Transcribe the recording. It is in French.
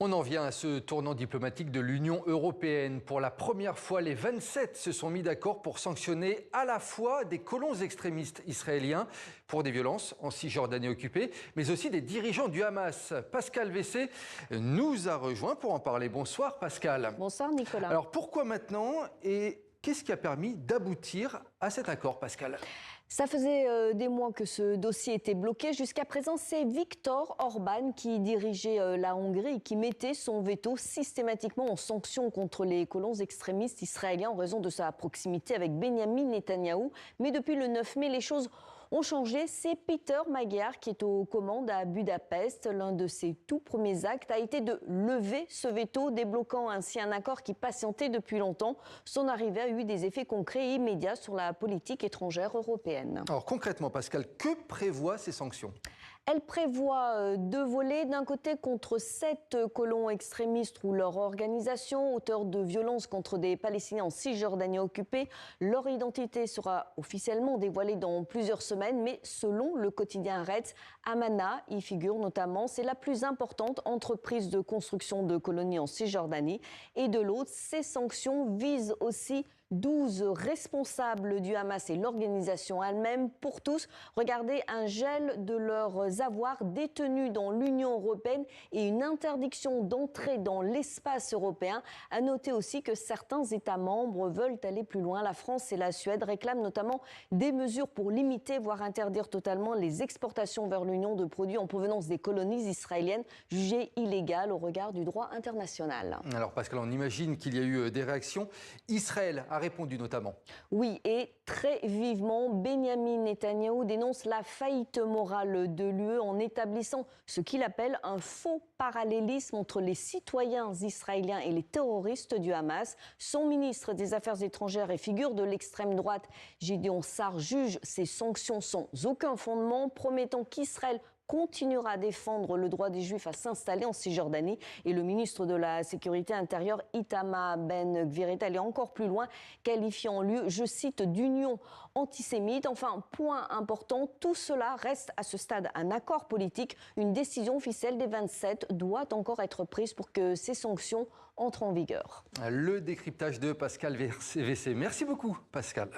On en vient à ce tournant diplomatique de l'Union européenne. Pour la première fois, les 27 se sont mis d'accord pour sanctionner à la fois des colons extrémistes israéliens pour des violences en Cisjordanie occupée, mais aussi des dirigeants du Hamas. Pascal Vessé nous a rejoint pour en parler. Bonsoir Pascal. Bonsoir Nicolas. Alors pourquoi maintenant et qu'est-ce qui a permis d'aboutir à cet accord, Pascal ? Ça faisait des mois que ce dossier était bloqué. Jusqu'à présent, c'est Viktor Orban qui dirigeait la Hongrie et qui mettait son veto systématiquement en sanction contre les colons extrémistes israéliens en raison de sa proximité avec Benyamin Netanyahou. Mais depuis le 9 mai, les choses ont changé. C'est Peter Magyar qui est aux commandes à Budapest. L'un de ses tout premiers actes a été de lever ce veto, débloquant ainsi un accord qui patientait depuis longtemps. Son arrivée a eu des effets concrets et immédiats sur la politique étrangère européenne. Alors concrètement, Pascal, que prévoient ces sanctions ? Elle prévoit deux volets. D'un côté, contre 7 colons extrémistes ou leur organisation, auteurs de violences contre des Palestiniens en Cisjordanie occupée. Leur identité sera officiellement dévoilée dans plusieurs semaines, mais selon le quotidien Haaretz, Amana y figure notamment. C'est la plus importante entreprise de construction de colonies en Cisjordanie. Et de l'autre, ces sanctions visent aussi 12 responsables du Hamas et l'organisation elle-même. Pour tous, regardez, un gel de leurs avoirs détenus dans l'Union européenne et une interdiction d'entrer dans l'espace européen. À noter aussi que certains États membres veulent aller plus loin. La France et la Suède réclament notamment des mesures pour limiter, voire interdire totalement les exportations vers l'Union de produits en provenance des colonies israéliennes jugées illégales au regard du droit international. Alors Pascal, on imagine qu'il y a eu des réactions. Israël a répondu notamment. Oui, et très vivement, Benyamin Netanyahou dénonce la faillite morale de l'UE en établissant ce qu'il appelle un faux parallélisme entre les citoyens israéliens et les terroristes du Hamas. Son ministre des Affaires étrangères et figure de l'extrême droite, Gideon Sa'ar, juge ces sanctions sans aucun fondement, promettant qu'Israël continuera à défendre le droit des Juifs à s'installer en Cisjordanie. Et le ministre de la Sécurité intérieure, Itamar Ben-Gvir, est allé encore plus loin, qualifiant l'UE, je cite, d'union antisémite. Enfin, point important, tout cela reste à ce stade un accord politique. Une décision officielle des 27 doit encore être prise pour que ces sanctions entrent en vigueur. Le décryptage de Pascal Vessé. Merci beaucoup, Pascal.